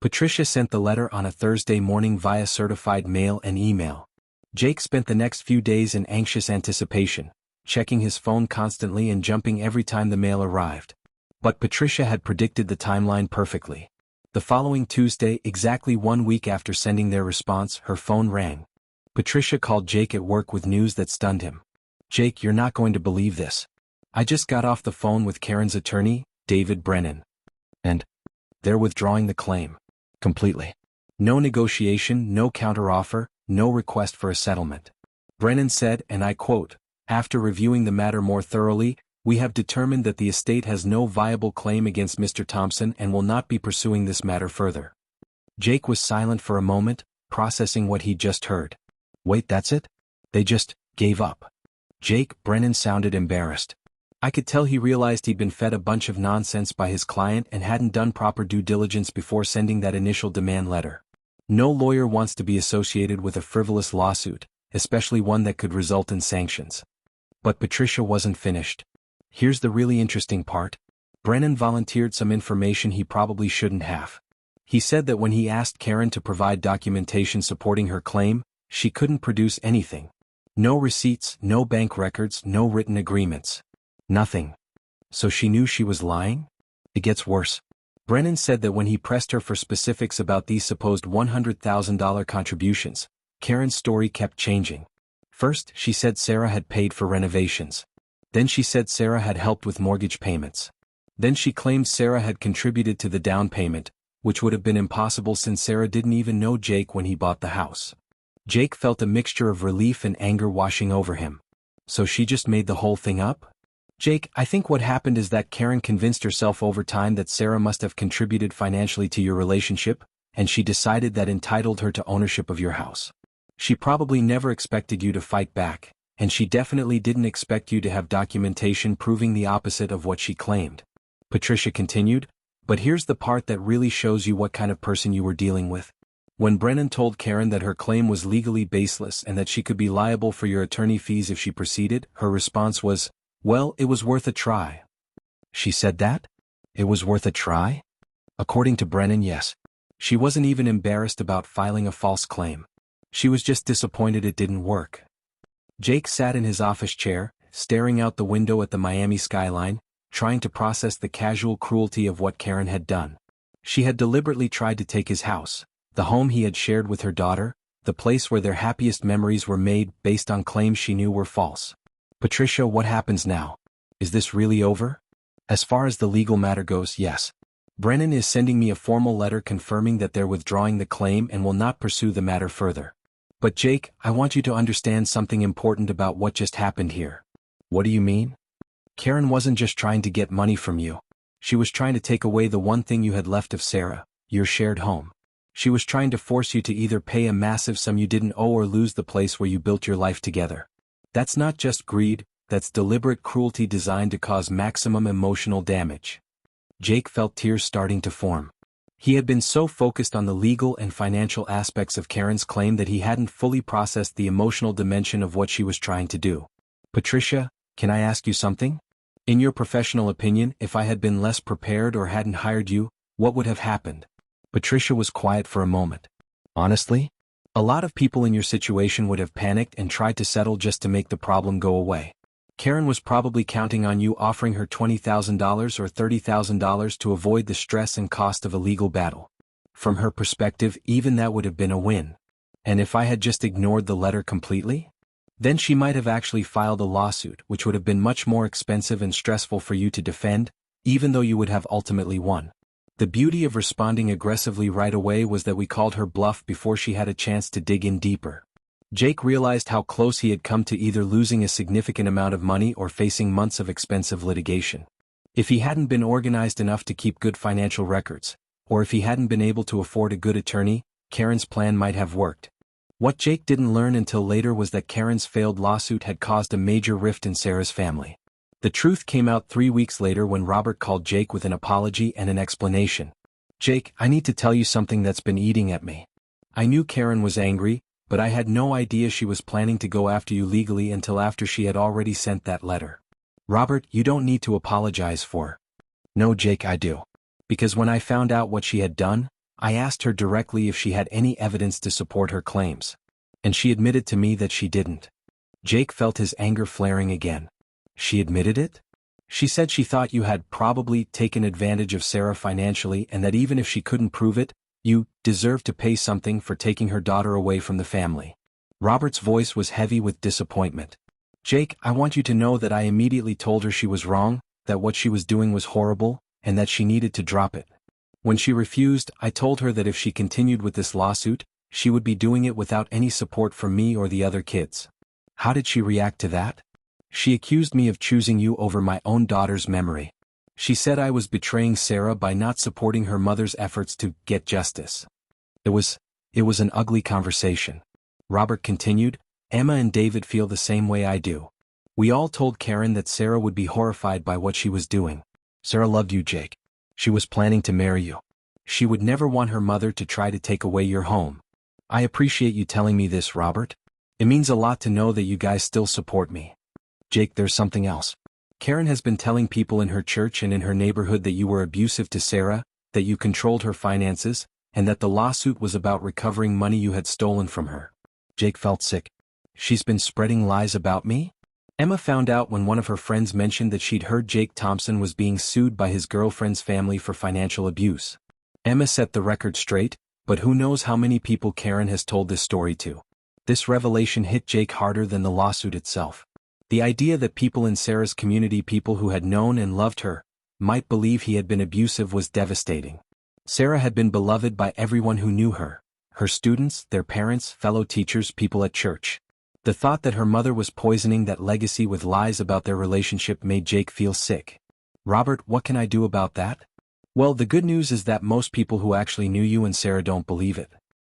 Patricia sent the letter on a Thursday morning via certified mail and email. Jake spent the next few days in anxious anticipation, checking his phone constantly and jumping every time the mail arrived. But Patricia had predicted the timeline perfectly. The following Tuesday, exactly 1 week after sending their response, her phone rang. Patricia called Jake at work with news that stunned him. "Jake, you're not going to believe this. I just got off the phone with Karen's attorney, David Brennan. And they're withdrawing the claim. Completely. No negotiation, no counteroffer, no request for a settlement. Brennan said, and I quote, "After reviewing the matter more thoroughly, we have determined that the estate has no viable claim against Mr. Thompson and will not be pursuing this matter further." Jake was silent for a moment, processing what he'd just heard. "Wait, that's it? They just gave up?" Brennan sounded embarrassed. I could tell he realized he'd been fed a bunch of nonsense by his client and hadn't done proper due diligence before sending that initial demand letter. No lawyer wants to be associated with a frivolous lawsuit, especially one that could result in sanctions. But Patricia wasn't finished. Here's the really interesting part. Brennan volunteered some information he probably shouldn't have. He said that when he asked Karen to provide documentation supporting her claim, she couldn't produce anything. No receipts, no bank records, no written agreements. Nothing. So she knew she was lying? It gets worse. Brennan said that when he pressed her for specifics about these supposed $100,000 contributions, Karen's story kept changing. First, she said Sarah had paid for renovations. Then she said Sarah had helped with mortgage payments. Then she claimed Sarah had contributed to the down payment, which would have been impossible since Sarah didn't even know Jake when he bought the house. Jake felt a mixture of relief and anger washing over him. So she just made the whole thing up? Jake, I think what happened is that Karen convinced herself over time that Sarah must have contributed financially to your relationship, and she decided that entitled her to ownership of your house. She probably never expected you to fight back, and she definitely didn't expect you to have documentation proving the opposite of what she claimed. Patricia continued, but here's the part that really shows you what kind of person you were dealing with. When Brennan told Karen that her claim was legally baseless and that she could be liable for your attorney fees if she proceeded, her response was, well, it was worth a try. She said that? It was worth a try? According to Brennan, yes. She wasn't even embarrassed about filing a false claim. She was just disappointed it didn't work. Jake sat in his office chair, staring out the window at the Miami skyline, trying to process the casual cruelty of what Karen had done. She had deliberately tried to take his house, the home he had shared with her daughter, the place where their happiest memories were made based on claims she knew were false. Patricia, what happens now? Is this really over? As far as the legal matter goes, yes. Brennan is sending me a formal letter confirming that they're withdrawing the claim and will not pursue the matter further. But Jake, I want you to understand something important about what just happened here. What do you mean? Karen wasn't just trying to get money from you. She was trying to take away the one thing you had left of Sarah, your shared home. She was trying to force you to either pay a massive sum you didn't owe or lose the place where you built your life together. That's not just greed, that's deliberate cruelty designed to cause maximum emotional damage. Jake felt tears starting to form. He had been so focused on the legal and financial aspects of Karen's claim that he hadn't fully processed the emotional dimension of what she was trying to do. Patricia, can I ask you something? In your professional opinion, if I had been less prepared or hadn't hired you, what would have happened? Patricia was quiet for a moment. Honestly? A lot of people in your situation would have panicked and tried to settle just to make the problem go away. Karen was probably counting on you offering her $20,000 or $30,000 to avoid the stress and cost of a legal battle. From her perspective, even that would have been a win. And if I had just ignored the letter completely? Then she might have actually filed a lawsuit, which would have been much more expensive and stressful for you to defend, even though you would have ultimately won. The beauty of responding aggressively right away was that we called her bluff before she had a chance to dig in deeper. Jake realized how close he had come to either losing a significant amount of money or facing months of expensive litigation. If he hadn't been organized enough to keep good financial records, or if he hadn't been able to afford a good attorney, Karen's plan might have worked. What Jake didn't learn until later was that Karen's failed lawsuit had caused a major rift in Sarah's family. The truth came out 3 weeks later when Robert called Jake with an apology and an explanation. Jake, I need to tell you something that's been eating at me. I knew Karen was angry, but I had no idea she was planning to go after you legally until after she had already sent that letter. Robert, you don't need to apologize for. No, Jake, I do. Because when I found out what she had done, I asked her directly if she had any evidence to support her claims. And she admitted to me that she didn't. Jake felt his anger flaring again. She admitted it? She said she thought you had probably taken advantage of Sarah financially and that even if she couldn't prove it, you deserved to pay something for taking her daughter away from the family. Robert's voice was heavy with disappointment. Jake, I want you to know that I immediately told her she was wrong, that what she was doing was horrible, and that she needed to drop it. When she refused, I told her that if she continued with this lawsuit, she would be doing it without any support from me or the other kids. How did she react to that? She accused me of choosing you over my own daughter's memory. She said I was betraying Sarah by not supporting her mother's efforts to get justice. It was an ugly conversation. Robert continued, Emma and David feel the same way I do. We all told Karen that Sarah would be horrified by what she was doing. Sarah loved you, Jake. She was planning to marry you. She would never want her mother to try to take away your home. I appreciate you telling me this, Robert. It means a lot to know that you guys still support me. Jake, there's something else. Karen has been telling people in her church and in her neighborhood that you were abusive to Sarah, that you controlled her finances, and that the lawsuit was about recovering money you had stolen from her. Jake felt sick. She's been spreading lies about me? Emma found out when one of her friends mentioned that she'd heard Jake Thompson was being sued by his girlfriend's family for financial abuse. Emma set the record straight, but who knows how many people Karen has told this story to. This revelation hit Jake harder than the lawsuit itself. The idea that people in Sarah's community, people who had known and loved her, might believe he had been abusive was devastating. Sarah had been beloved by everyone who knew her: her students, their parents, fellow teachers, people at church. The thought that her mother was poisoning that legacy with lies about their relationship made Jake feel sick. Robert, what can I do about that? Well, the good news is that most people who actually knew you and Sarah don't believe it.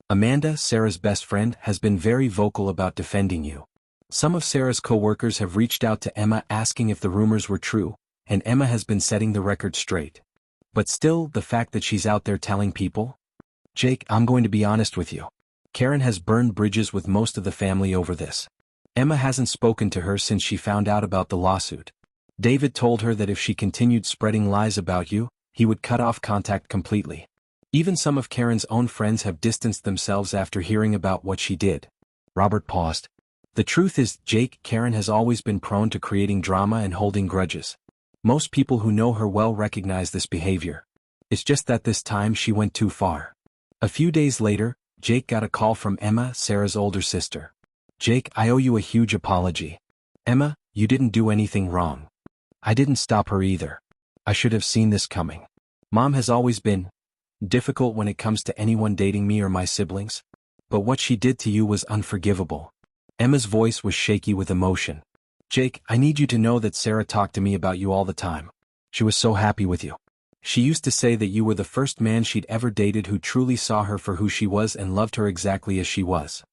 Amanda, Sarah's best friend, has been very vocal about defending you. Some of Sarah's co-workers have reached out to Emma asking if the rumors were true, and Emma has been setting the record straight. But still, the fact that she's out there telling people? Jake, I'm going to be honest with you. Karen has burned bridges with most of the family over this. Emma hasn't spoken to her since she found out about the lawsuit. David told her that if she continued spreading lies about you, he would cut off contact completely. Even some of Karen's own friends have distanced themselves after hearing about what she did. Robert paused. The truth is, Jake, Karen has always been prone to creating drama and holding grudges. Most people who know her well recognize this behavior. It's just that this time she went too far. A few days later, Jake got a call from Emma, Sarah's older sister. Jake, I owe you a huge apology. Emma, you didn't do anything wrong. I didn't stop her either. I should have seen this coming. Mom has always been difficult when it comes to anyone dating me or my siblings. But what she did to you was unforgivable. Emma's voice was shaky with emotion. Jake, I need you to know that Sarah talked to me about you all the time. She was so happy with you. She used to say that you were the first man she'd ever dated who truly saw her for who she was and loved her exactly as she was.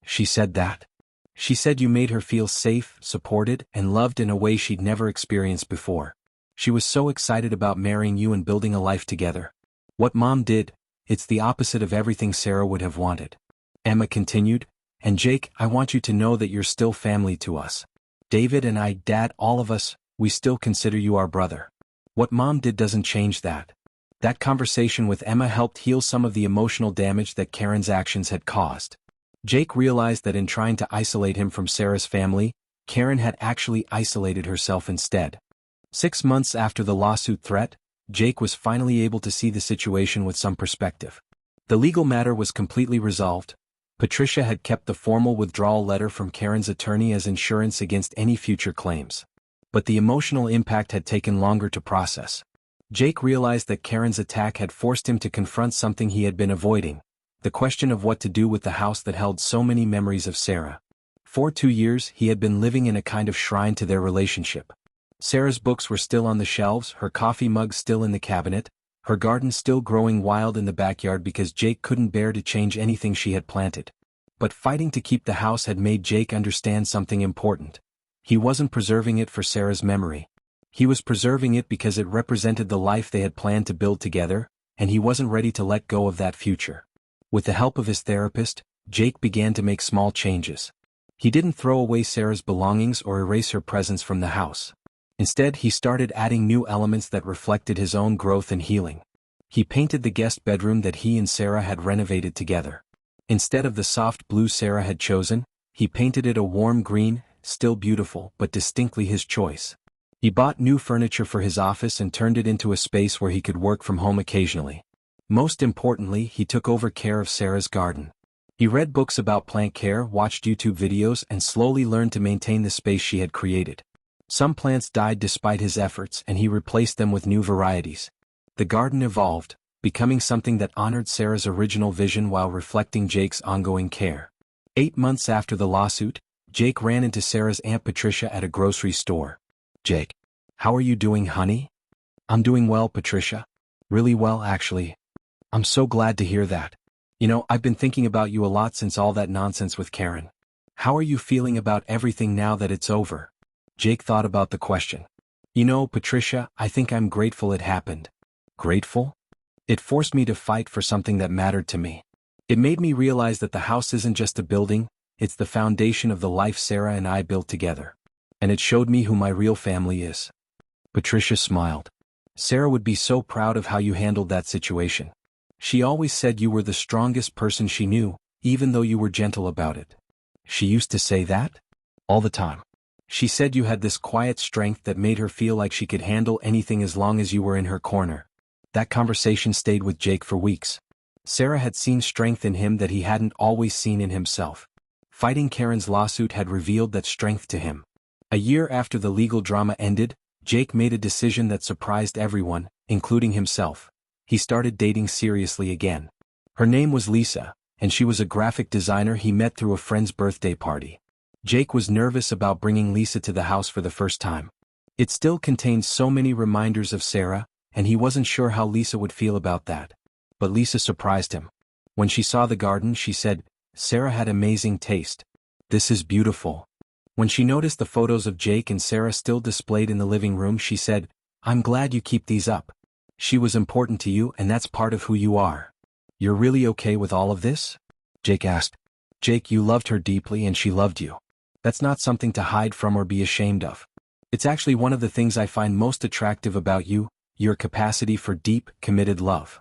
She said that. She said you made her feel safe, supported, and loved in a way she'd never experienced before. She was so excited about marrying you and building a life together. What Mom did, it's the opposite of everything Sarah would have wanted. Emma continued, and Jake, I want you to know that you're still family to us. David and I, Dad, all of us, we still consider you our brother. What Mom did doesn't change that. That conversation with Emma helped heal some of the emotional damage that Karen's actions had caused. Jake realized that in trying to isolate him from Sarah's family, Karen had actually isolated herself instead. 6 months after the lawsuit threat, Jake was finally able to see the situation with some perspective. The legal matter was completely resolved. Patricia had kept the formal withdrawal letter from Karen's attorney as insurance against any future claims. But the emotional impact had taken longer to process. Jake realized that Karen's attack had forced him to confront something he had been avoiding: the question of what to do with the house that held so many memories of Sarah. For 2 years, he had been living in a kind of shrine to their relationship. Sarah's books were still on the shelves, her coffee mug still in the cabinet, her garden still growing wild in the backyard because Jake couldn't bear to change anything she had planted. But fighting to keep the house had made Jake understand something important. He wasn't preserving it for Sarah's memory. He was preserving it because it represented the life they had planned to build together, and he wasn't ready to let go of that future. With the help of his therapist, Jake began to make small changes. He didn't throw away Sarah's belongings or erase her presence from the house. Instead, he started adding new elements that reflected his own growth and healing. He painted the guest bedroom that he and Sarah had renovated together. Instead of the soft blue Sarah had chosen, he painted it a warm green, still beautiful but distinctly his choice. He bought new furniture for his office and turned it into a space where he could work from home occasionally. Most importantly, he took over care of Sarah's garden. He read books about plant care, watched YouTube videos, and slowly learned to maintain the space she had created. Some plants died despite his efforts, and he replaced them with new varieties. The garden evolved, becoming something that honored Sarah's original vision while reflecting Jake's ongoing care. 8 months after the lawsuit, Jake ran into Sarah's Aunt Patricia at a grocery store. Jake, how are you doing, honey? I'm doing well, Patricia. Really well, actually. I'm so glad to hear that. You know, I've been thinking about you a lot since all that nonsense with Karen. How are you feeling about everything now that it's over? Jake thought about the question. You know, Patricia, I think I'm grateful it happened. Grateful? It forced me to fight for something that mattered to me. It made me realize that the house isn't just a building, it's the foundation of the life Sarah and I built together. And it showed me who my real family is. Patricia smiled. Sarah would be so proud of how you handled that situation. She always said you were the strongest person she knew, even though you were gentle about it. She used to say that? All the time. She said you had this quiet strength that made her feel like she could handle anything as long as you were in her corner. That conversation stayed with Jake for weeks. Sarah had seen strength in him that he hadn't always seen in himself. Fighting Karen's lawsuit had revealed that strength to him. A year after the legal drama ended, Jake made a decision that surprised everyone, including himself. He started dating seriously again. Her name was Lisa, and she was a graphic designer he met through a friend's birthday party. Jake was nervous about bringing Lisa to the house for the first time. It still contained so many reminders of Sarah, and he wasn't sure how Lisa would feel about that. But Lisa surprised him. When she saw the garden, she said, "Sarah had amazing taste. This is beautiful." When she noticed the photos of Jake and Sarah still displayed in the living room, she said, "I'm glad you keep these up. She was important to you, and that's part of who you are. You're really okay with all of this?" Jake asked. "Jake, you loved her deeply and she loved you. That's not something to hide from or be ashamed of. It's actually one of the things I find most attractive about you, your capacity for deep, committed love."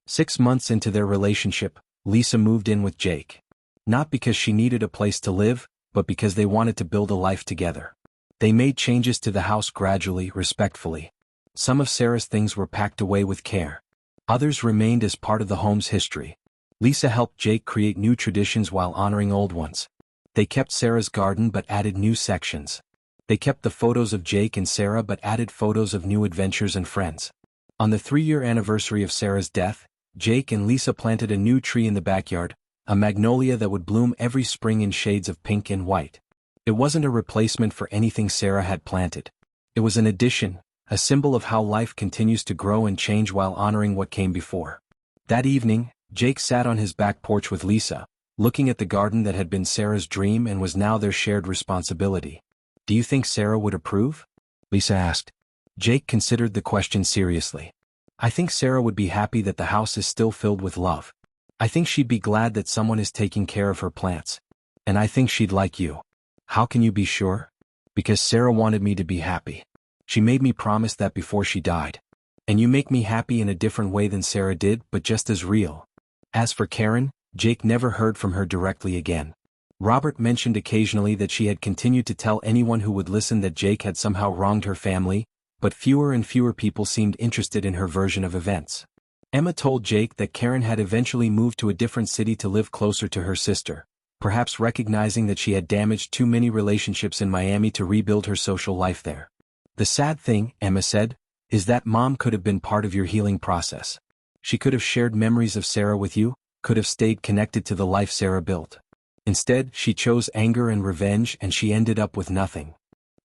6 months into their relationship, Lisa moved in with Jake. Not because she needed a place to live, but because they wanted to build a life together. They made changes to the house gradually, respectfully. Some of Sarah's things were packed away with care. Others remained as part of the home's history. Lisa helped Jake create new traditions while honoring old ones. They kept Sarah's garden but added new sections. They kept the photos of Jake and Sarah but added photos of new adventures and friends. On the 3-year anniversary of Sarah's death, Jake and Lisa planted a new tree in the backyard, a magnolia that would bloom every spring in shades of pink and white. It wasn't a replacement for anything Sarah had planted. It was an addition, a symbol of how life continues to grow and change while honoring what came before. That evening, Jake sat on his back porch with Lisa, looking at the garden that had been Sarah's dream and was now their shared responsibility. "Do you think Sarah would approve?" Lisa asked. Jake considered the question seriously. "I think Sarah would be happy that the house is still filled with love. I think she'd be glad that someone is taking care of her plants. And I think she'd like you." "How can you be sure?" "Because Sarah wanted me to be happy. She made me promise that before she died. And you make me happy in a different way than Sarah did, but just as real." As for Karen, Jake never heard from her directly again. Robert mentioned occasionally that she had continued to tell anyone who would listen that Jake had somehow wronged her family, but fewer and fewer people seemed interested in her version of events. Emma told Jake that Karen had eventually moved to a different city to live closer to her sister, perhaps recognizing that she had damaged too many relationships in Miami to rebuild her social life there. "The sad thing," Emma said, "is that Mom could have been part of your healing process. She could have shared memories of Sarah with you, could have stayed connected to the life Sarah built. Instead, she chose anger and revenge and she ended up with nothing."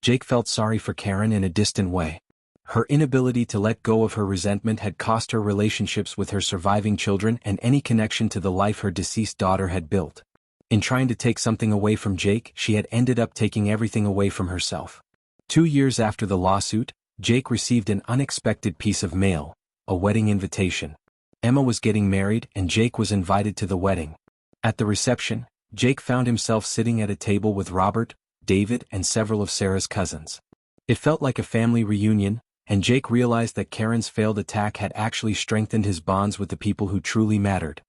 Jake felt sorry for Karen in a distant way. Her inability to let go of her resentment had cost her relationships with her surviving children and any connection to the life her deceased daughter had built. In trying to take something away from Jake, she had ended up taking everything away from herself. 2 years after the lawsuit, Jake received an unexpected piece of mail, a wedding invitation. Emma was getting married and Jake was invited to the wedding. At the reception, Jake found himself sitting at a table with Robert, David, and several of Sarah's cousins. It felt like a family reunion, and Jake realized that Karen's failed attack had actually strengthened his bonds with the people who truly mattered.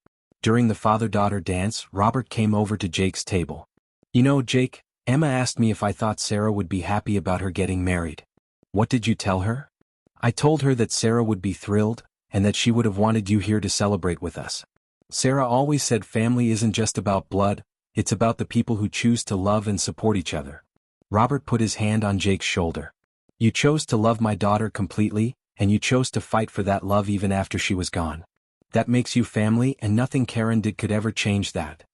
During the father-daughter dance, Robert came over to Jake's table. "You know, Jake, Emma asked me if I thought Sarah would be happy about her getting married." "What did you tell her?" "I told her that Sarah would be thrilled, and that she would have wanted you here to celebrate with us. Sarah always said family isn't just about blood, it's about the people who choose to love and support each other." Robert put his hand on Jake's shoulder. "You chose to love my daughter completely, and you chose to fight for that love even after she was gone. That makes you family, and nothing Karen did could ever change that."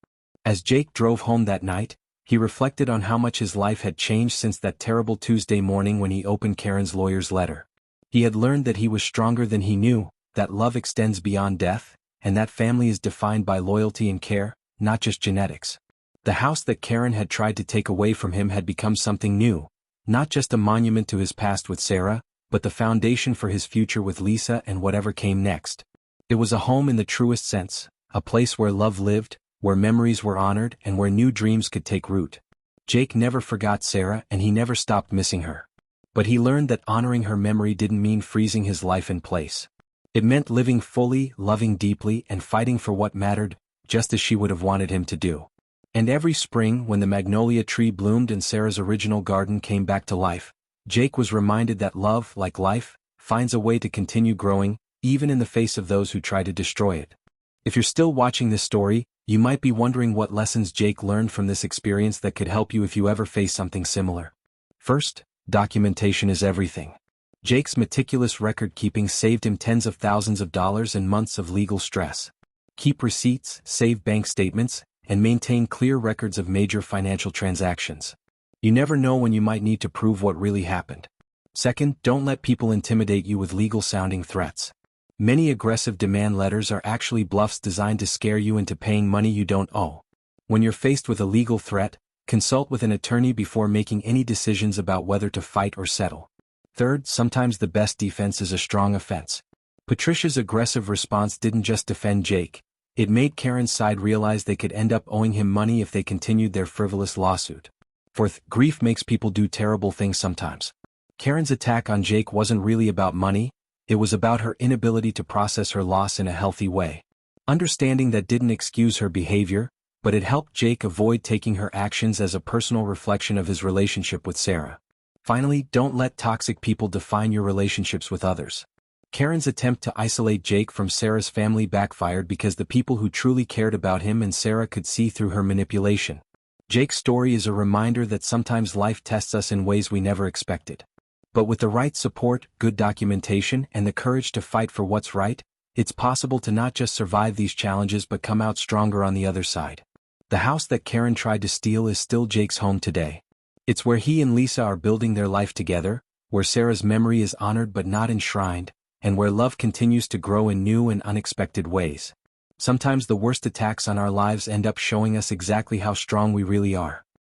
As Jake drove home that night, he reflected on how much his life had changed since that terrible Tuesday morning when he opened Karen's lawyer's letter. He had learned that he was stronger than he knew, that love extends beyond death, and that family is defined by loyalty and care, not just genetics. The house that Karen had tried to take away from him had become something new, not just a monument to his past with Sarah, but the foundation for his future with Lisa and whatever came next. It was a home in the truest sense, a place where love lived, where memories were honored, and where new dreams could take root. Jake never forgot Sarah and he never stopped missing her. But he learned that honoring her memory didn't mean freezing his life in place. It meant living fully, loving deeply, and fighting for what mattered, just as she would have wanted him to do. And every spring, when the magnolia tree bloomed and Sarah's original garden came back to life, Jake was reminded that love, like life, finds a way to continue growing, even in the face of those who try to destroy it. If you're still watching this story, you might be wondering what lessons Jake learned from this experience that could help you if you ever face something similar. First, documentation is everything. Jake's meticulous record-keeping saved him tens of thousands of dollars and months of legal stress. Keep receipts, save bank statements, and maintain clear records of major financial transactions. You never know when you might need to prove what really happened. Second, don't let people intimidate you with legal-sounding threats. Many aggressive demand letters are actually bluffs designed to scare you into paying money you don't owe. When you're faced with a legal threat, consult with an attorney before making any decisions about whether to fight or settle. Third, sometimes the best defense is a strong offense. Patricia's aggressive response didn't just defend Jake, it made Karen's side realize they could end up owing him money if they continued their frivolous lawsuit. Fourth, grief makes people do terrible things sometimes. Karen's attack on Jake wasn't really about money, it was about her inability to process her loss in a healthy way. Understanding that didn't excuse her behavior, but it helped Jake avoid taking her actions as a personal reflection of his relationship with Sarah. Finally, don't let toxic people define your relationships with others. Karen's attempt to isolate Jake from Sarah's family backfired because the people who truly cared about him and Sarah could see through her manipulation. Jake's story is a reminder that sometimes life tests us in ways we never expected. But with the right support, good documentation, and the courage to fight for what's right, it's possible to not just survive these challenges but come out stronger on the other side. The house that Karen tried to steal is still Jake's home today. It's where he and Lisa are building their life together, where Sarah's memory is honored but not enshrined, and where love continues to grow in new and unexpected ways. Sometimes the worst attacks on our lives end up showing us exactly how strong we really are.